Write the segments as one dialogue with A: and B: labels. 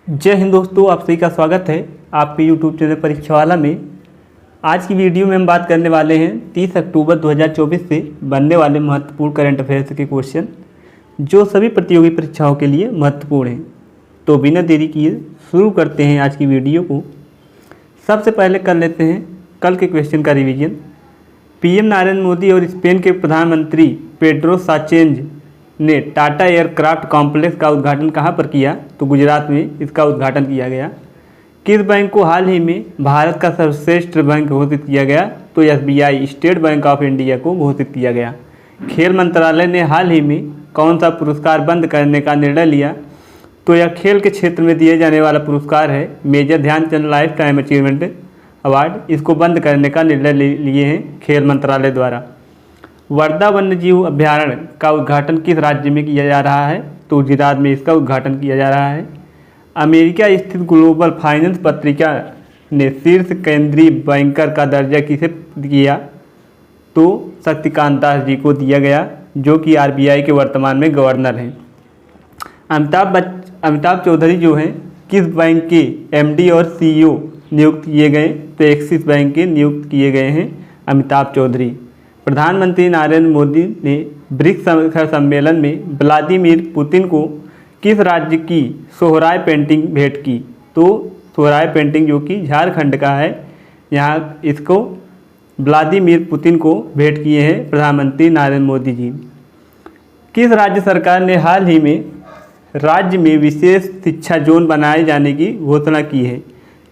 A: जय हिंद दोस्तों, आप सभी का स्वागत है आपके YouTube चैनल परीक्षा वाला में। आज की वीडियो में हम बात करने वाले हैं 30 अक्टूबर 2024 से बनने वाले महत्वपूर्ण करंट अफेयर्स के क्वेश्चन जो सभी प्रतियोगी परीक्षाओं के लिए महत्वपूर्ण हैं। तो बिना देरी किए शुरू करते हैं आज की वीडियो को। सबसे पहले कर लेते हैं कल के क्वेश्चन का रिवीजन। पीएम नरेंद्र मोदी और स्पेन के प्रधानमंत्री पेड्रो साnchez ने टाटा एयरक्राफ्ट कॉम्प्लेक्स का उद्घाटन कहाँ पर किया? तो गुजरात में इसका उद्घाटन किया गया। किस बैंक को हाल ही में भारत का सर्वश्रेष्ठ बैंक घोषित किया गया? तो SBI state bank of India को घोषित किया गया। खेल मंत्रालय ने हाल ही में कौन सा पुरस्कार बंद करने का निर्णय लिया? तो यह खेल के क्षेत्र में दिए जाने वाला पुरस्कार है major Dhyanchand life time achievement award. इसको बंद करने का निर्णय लिए हैं खेल मंत्रालय द्वारा। वर्धा वन्यजीव अभ्यारण्य का उद्घाटन किस राज्य में किया जा रहा है? तो गुजरात में इसका उद्घाटन किया जा रहा है। अमेरिका स्थित ग्लोबल फाइनेंस पत्रिका ने शीर्ष केंद्रीय बैंकर का दर्जा किसे दिया? तो शक्तिकांत दास जी को दिया गया, जो कि RBI के वर्तमान में गवर्नर हैं। अमिताभ चौधरी जो हैं किस बैंक के MD और CEO नियुक्त किए गए? तो एक्सिस बैंक के नियुक्त किए गए हैं अमिताभ चौधरी। प्रधानमंत्री नरेंद्र मोदी ने ब्रिक्स शिखर सम्मेलन में व्लादिमीर पुतिन को किस राज्य की सोहराय पेंटिंग भेंट की? तो सोहराय पेंटिंग जो कि झारखंड का है, यहाँ इसको व्लादिमीर पुतिन को भेंट किए हैं प्रधानमंत्री नरेंद्र मोदी जी। किस राज्य सरकार ने हाल ही में राज्य में विशेष शिक्षा जोन बनाए जाने की घोषणा की है?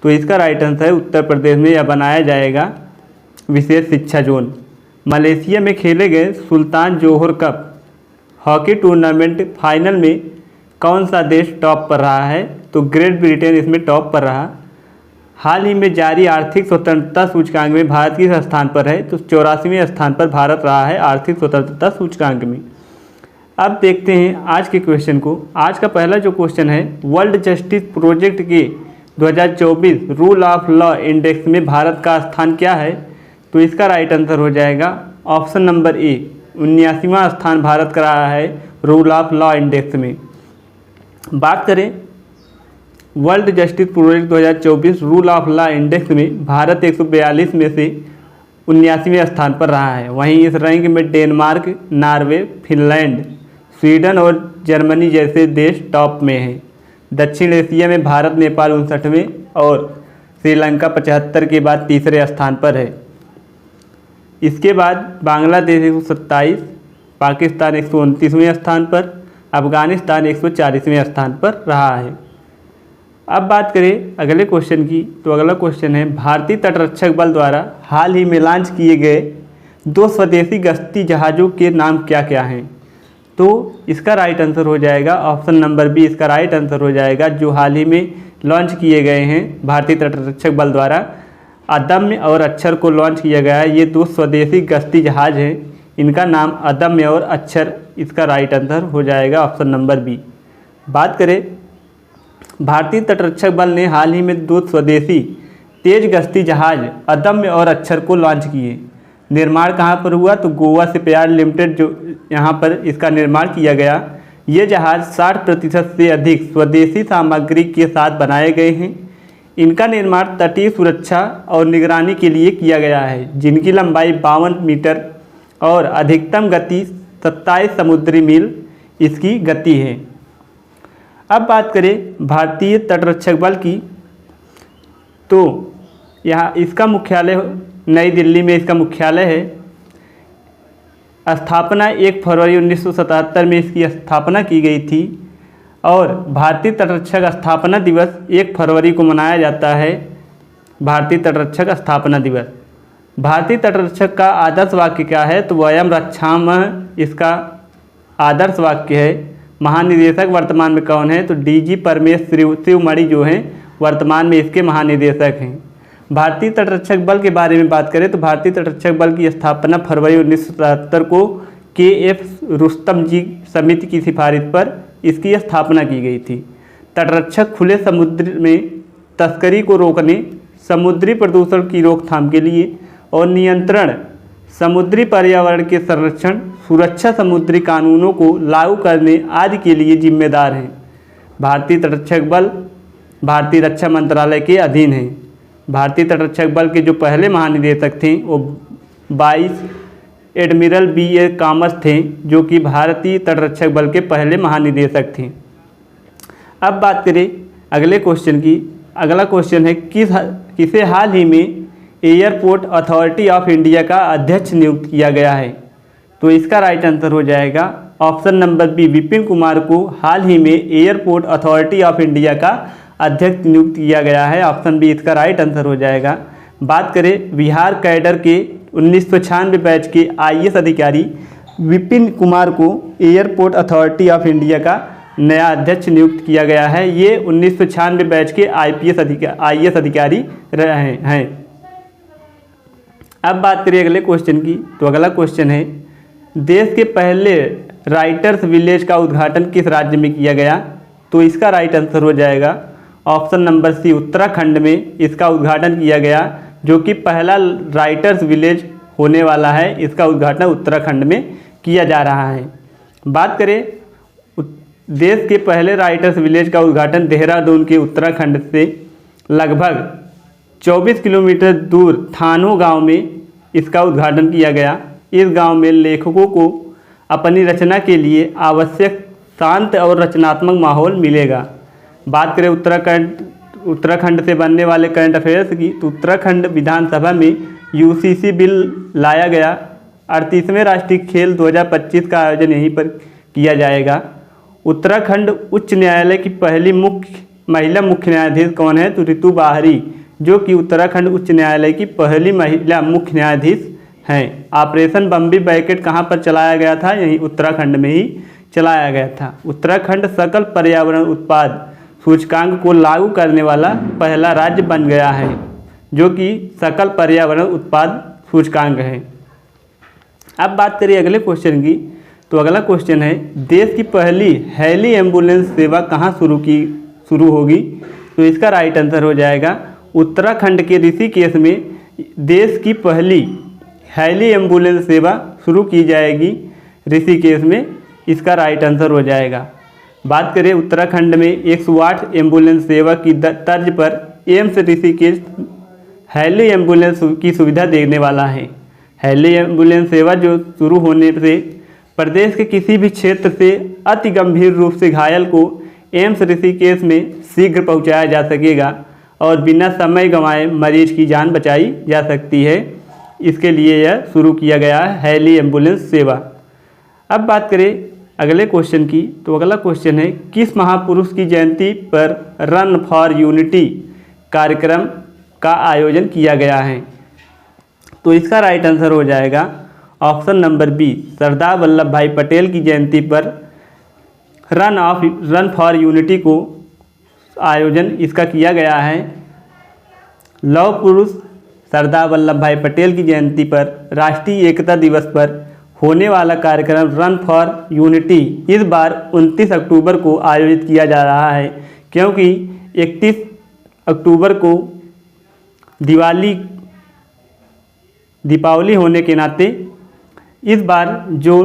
A: तो इसका राइट आंसर है उत्तर प्रदेश में यह बनाया जाएगा विशेष शिक्षा जोन। मलेशिया में खेले गए सुल्तान जोहर कप हॉकी टूर्नामेंट फाइनल में कौन सा देश टॉप पर रहा है? तो ग्रेट ब्रिटेन इसमें टॉप पर रहा। हाल ही में जारी आर्थिक स्वतंत्रता सूचकांक में भारत किस स्थान पर है? तो 84वें स्थान पर भारत रहा है आर्थिक स्वतंत्रता सूचकांक में। अब देखते हैं आज के क्वेश्चन को। आज का पहला जो क्वेश्चन है, वर्ल्ड जस्टिस प्रोजेक्ट के 2024 रूल ऑफ लॉ इंडेक्स में भारत का स्थान क्या है? तो इसका राइट आंसर हो जाएगा ऑप्शन नंबर ए, 79वां स्थान भारत का रहा है रूल ऑफ लॉ इंडेक्स में। बात करें world justice project 2024 rule of law index में भारत 142 में से 79वें स्थान पर रहा है। वहीं इस रैंक में डेनमार्क, नॉर्वे, फिनलैंड, स्वीडन और जर्मनी जैसे देश टॉप में हैं। दक्षिण एशिया में भारत, नेपाल 59वें और श्रीलंका 75 के बाद तीसरे स्थान पर है। इसके बाद बांग्लादेश 127, पाकिस्तान 129वें स्थान पर, अफगानिस्तान 140वें स्थान पर रहा है। अब बात करें अगले क्वेश्चन की, तो अगला क्वेश्चन है भारतीय तटरक्षक बल द्वारा हाल ही में लॉन्च किए गए 2 स्वदेशी गश्ती जहाज़ों के नाम क्या क्या हैं? तो इसका राइट आंसर हो जाएगा ऑप्शन नंबर बी, इसका राइट आंसर हो जाएगा जो हाल ही में लॉन्च किए गए हैं भारतीय तटरक्षक बल द्वारा। अदम्य और अक्षर को लॉन्च किया गया है। ये 2 स्वदेशी गश्ती जहाज़ हैं, इनका नाम अदम्य और अक्षर, इसका राइट आंसर हो जाएगा ऑप्शन नंबर बी। बात करें भारतीय तटरक्षक बल ने हाल ही में 2 स्वदेशी तेज गश्ती जहाज़ अदम्य और अक्षर को लॉन्च किए। निर्माण कहाँ पर हुआ? तो गोवा शिपयार्ड लिमिटेड जो यहाँ पर इसका निर्माण किया गया। ये जहाज़ 60% से अधिक स्वदेशी सामग्री के साथ बनाए गए हैं। इनका निर्माण तटीय सुरक्षा और निगरानी के लिए किया गया है, जिनकी लंबाई 52 मीटर और अधिकतम गति 27 समुद्री मील इसकी गति है। अब बात करें भारतीय तटरक्षक बल की, तो यहाँ इसका मुख्यालय नई दिल्ली में इसका मुख्यालय है। स्थापना 1 फरवरी 1977 में इसकी स्थापना की गई थी और भारतीय तटरक्षक स्थापना दिवस 1 फरवरी को मनाया जाता है। भारतीय तटरक्षक स्थापना दिवस। भारतीय तटरक्षक का आदर्श वाक्य क्या है? तो वयम रक्षामः इसका आदर्श वाक्य है। महानिदेशक वर्तमान में कौन है? तो DG परमेश शिवमणि जो हैं वर्तमान में इसके महानिदेशक हैं। भारतीय तटरक्षक बल के बारे में बात करें तो भारतीय तटरक्षक बल की स्थापना फरवरी 1977 को KF रुस्तम जी समिति की सिफारिश पर इसकी स्थापना की गई थी। तटरक्षक खुले समुद्र में तस्करी को रोकने, समुद्री प्रदूषण की रोकथाम के लिए और नियंत्रण, समुद्री पर्यावरण के संरक्षण, सुरक्षा, समुद्री कानूनों को लागू करने आदि के लिए जिम्मेदार हैं। भारतीय तटरक्षक बल भारतीय रक्षा मंत्रालय के अधीन है। भारतीय तटरक्षक बल के जो पहले महानिदेशक थे वो वाइस एडमिरल B.A. कामत थे, जो कि भारतीय तटरक्षक बल के पहले महानिदेशक थे। अब बात करें अगले क्वेश्चन की। अगला क्वेश्चन है किसे हाल ही में एयरपोर्ट अथॉरिटी ऑफ इंडिया का अध्यक्ष नियुक्त किया गया है? तो इसका राइट आंसर हो जाएगा option number B, Vipin Kumar को हाल ही में एयरपोर्ट अथॉरिटी ऑफ इंडिया का अध्यक्ष नियुक्त किया गया है। ऑप्शन बी इसका राइट आंसर हो जाएगा। बात करें बिहार कैडर के 1996 बैच के IAS अधिकारी विपिन कुमार को एयरपोर्ट अथॉरिटी ऑफ इंडिया का नया अध्यक्ष नियुक्त किया गया है। ये 1996 बैच के IAS अधिकारी रहे हैं। अब बात करिए अगले क्वेश्चन की। तो अगला क्वेश्चन है देश के पहले राइटर्स विलेज का उद्घाटन किस राज्य में किया गया? तो इसका राइट आंसर हो जाएगा ऑप्शन नंबर सी, उत्तराखंड में इसका उद्घाटन किया गया, जो कि पहला राइटर्स विलेज होने वाला है। इसका उद्घाटन उत्तराखंड में किया जा रहा है। बात करें देश के पहले राइटर्स विलेज का उद्घाटन देहरादून के उत्तराखंड से लगभग 24 किलोमीटर दूर थानो गांव में इसका उद्घाटन किया गया। इस गांव में लेखकों को अपनी रचना के लिए आवश्यक शांत और रचनात्मक माहौल मिलेगा। बात करें उत्तराखंड से बनने वाले करंट अफेयर्स की, तो उत्तराखंड विधानसभा में UCC बिल लाया गया। 38वें राष्ट्रीय खेल 2025 का आयोजन यहीं पर किया जाएगा। उत्तराखंड उच्च न्यायालय की पहली महिला मुख्य न्यायाधीश कौन है? तो ऋतु बाहरी, जो कि उत्तराखंड उच्च न्यायालय की पहली महिला मुख्य न्यायाधीश हैं। ऑपरेशन बम्बी बैकेट कहाँ पर चलाया गया था? यहीं उत्तराखंड में ही चलाया गया था। उत्तराखंड सकल पर्यावरण उत्पाद सूचकांक को लागू करने वाला पहला राज्य बन गया है, जो कि सकल पर्यावरण उत्पाद सूचकांक है। अब बात करिए अगले क्वेश्चन की। तो अगला क्वेश्चन है देश की पहली हेली एम्बुलेंस सेवा कहाँ शुरू होगी? तो इसका राइट आंसर हो जाएगा उत्तराखंड के ऋषिकेश में देश की पहली हेली एम्बुलेंस सेवा शुरू की जाएगी ऋषिकेश में। इसका राइट आंसर हो जाएगा। बात करें उत्तराखंड में 108 एम्बुलेंस सेवा की तर्ज पर एम्स ऋषिकेश हेली एम्बुलेंस की सुविधा देने वाला है। हेली एम्बुलेंस सेवा जो शुरू होने से प्रदेश के किसी भी क्षेत्र से अति गंभीर रूप से घायल को एम्स ऋषिकेश में शीघ्र पहुंचाया जा सकेगा और बिना समय गंवाए मरीज की जान बचाई जा सकती है। इसके लिए यह शुरू किया गया है हेली एम्बुलेंस सेवा। अब बात करें अगले क्वेश्चन की। तो अगला क्वेश्चन है किस महापुरुष की जयंती पर रन फॉर यूनिटी कार्यक्रम का आयोजन किया गया है? तो इसका राइट आंसर हो जाएगा option number B, Sardar Vallabh भाई पटेल की जयंती पर रन फॉर यूनिटी को आयोजन इसका किया गया है। लौह पुरुष सरदार वल्लभ भाई पटेल की जयंती पर राष्ट्रीय एकता दिवस पर होने वाला कार्यक्रम रन फॉर यूनिटी इस बार 29 अक्टूबर को आयोजित किया जा रहा है, क्योंकि 31 अक्टूबर को दीपावली होने के नाते इस बार जो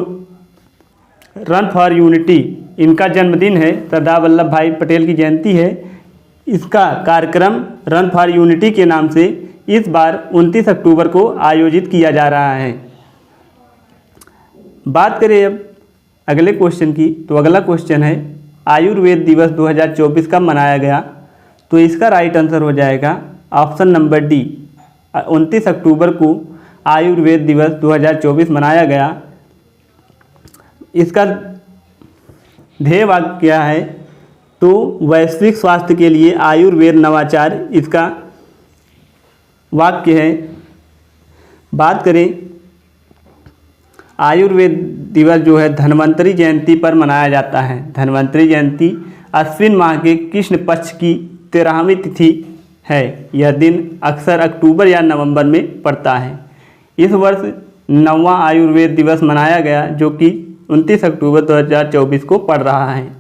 A: रन फॉर यूनिटी इनका जन्मदिन है, सरदार वल्लभ भाई पटेल की जयंती है, इसका कार्यक्रम रन फॉर यूनिटी के नाम से इस बार 29 अक्टूबर को आयोजित किया जा रहा है। बात करें अब अगले क्वेश्चन की। तो अगला क्वेश्चन है आयुर्वेद दिवस 2024 कब मनाया गया? तो इसका राइट आंसर हो जाएगा ऑप्शन नंबर डी, 29 अक्टूबर को आयुर्वेद दिवस 2024 मनाया गया। इसका ध्येय वाक्य क्या है? तो वैश्विक स्वास्थ्य के लिए आयुर्वेद नवाचार इसका वाक्य है। बात करें आयुर्वेद दिवस जो है धन्वंतरी जयंती पर मनाया जाता है। धन्वंतरी जयंती अश्विन माह के कृष्ण पक्ष की 13वीं तिथि है। यह दिन अक्सर अक्टूबर या नवंबर में पड़ता है। इस वर्ष 9वां आयुर्वेद दिवस मनाया गया, जो कि 29 अक्टूबर 2024 को पड़ रहा है।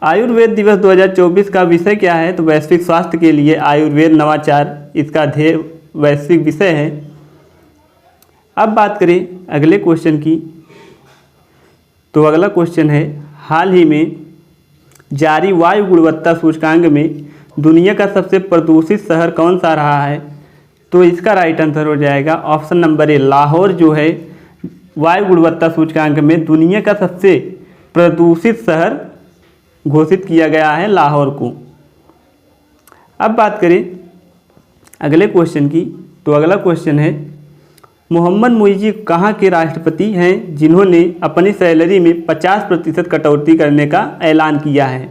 A: आयुर्वेद दिवस 2024 का विषय क्या है? तो वैश्विक स्वास्थ्य के लिए आयुर्वेद नवाचार इसका ध्येय वैश्विक विषय है। अब बात करें अगले क्वेश्चन की। तो अगला क्वेश्चन है हाल ही में जारी वायु गुणवत्ता सूचकांक में दुनिया का सबसे प्रदूषित शहर कौन सा रहा है? तो इसका राइट आंसर हो जाएगा ऑप्शन नंबर ए, लाहौर जो है वायु गुणवत्ता सूचकांक में दुनिया का सबसे प्रदूषित शहर घोषित किया गया है लाहौर को। अब बात करें अगले क्वेश्चन की, तो अगला क्वेश्चन है मोहम्मद मुइज़ी कहाँ के राष्ट्रपति हैं जिन्होंने अपनी सैलरी में 50% कटौती करने का ऐलान किया है?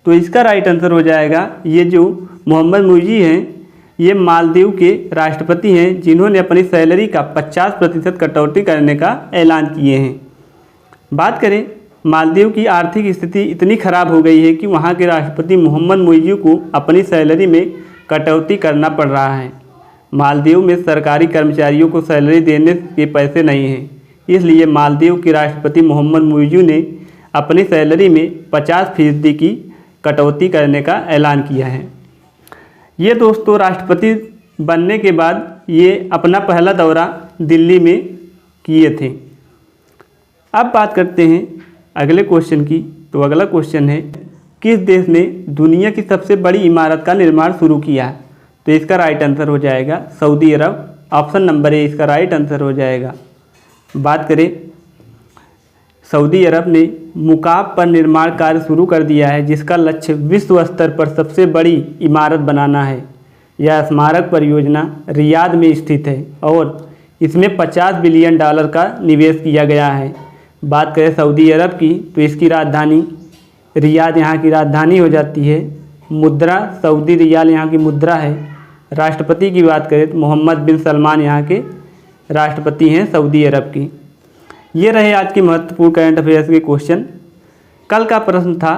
A: तो इसका राइट आंसर हो जाएगा, ये जो मोहम्मद मुइज़ी हैं ये मालदीव के राष्ट्रपति हैं जिन्होंने अपनी सैलरी का 50% कटौती करने का ऐलान किए हैं। बात करें मालदीव की आर्थिक स्थिति इतनी ख़राब हो गई है कि वहाँ के राष्ट्रपति मोहम्मद मुइज़ी को अपनी सैलरी में कटौती करना पड़ रहा है। मालदीव में सरकारी कर्मचारियों को सैलरी देने के पैसे नहीं हैं, इसलिए मालदीव के राष्ट्रपति मोहम्मद मुइज़ी ने अपनी सैलरी में 50% की कटौती करने का ऐलान किया है। ये दोस्तों राष्ट्रपति बनने के बाद ये अपना पहला दौरा दिल्ली में किए थे। अब बात करते हैं अगले क्वेश्चन की, तो अगला क्वेश्चन है किस देश ने दुनिया की सबसे बड़ी इमारत का निर्माण शुरू किया? तो इसका राइट आंसर हो जाएगा Saudi Arab. Option number A इसका राइट आंसर हो जाएगा। बात करें सऊदी अरब ने मुकाब पर निर्माण कार्य शुरू कर दिया है जिसका लक्ष्य विश्व स्तर पर सबसे बड़ी इमारत बनाना है। यह स्मारक परियोजना रियाद में स्थित है और इसमें $50 बिलियन का निवेश किया गया है। बात करें सऊदी अरब की, तो इसकी राजधानी रियाद यहाँ की राजधानी हो जाती है। मुद्रा सऊदी रियाल यहाँ की मुद्रा है। राष्ट्रपति की बात करें तो मोहम्मद बिन सलमान यहाँ के राष्ट्रपति हैं सऊदी अरब की। ये रहे आज की महत्वपूर्ण करंट अफेयर्स के क्वेश्चन। कल का प्रश्न था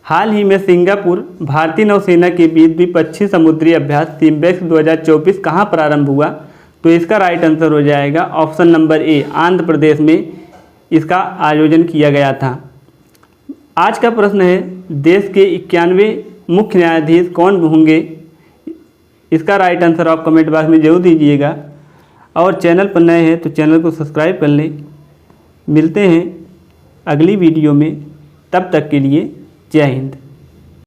A: हाल ही में सिंगापुर भारतीय नौसेना के बीच द्विपक्षीय समुद्री अभ्यास सिम्बेक्स 2024 कहाँ प्रारंभ हुआ? तो इसका राइट आंसर हो जाएगा option number A, Andhra Pradesh में इसका आयोजन किया गया था। आज का प्रश्न है देश के 91वें मुख्य न्यायाधीश कौन होंगे? इसका राइट आंसर आप कमेंट बॉक्स में जरूर दीजिएगा और चैनल पर नए हैं तो चैनल को सब्सक्राइब कर लें। मिलते हैं अगली वीडियो में, तब तक के लिए जय हिंद।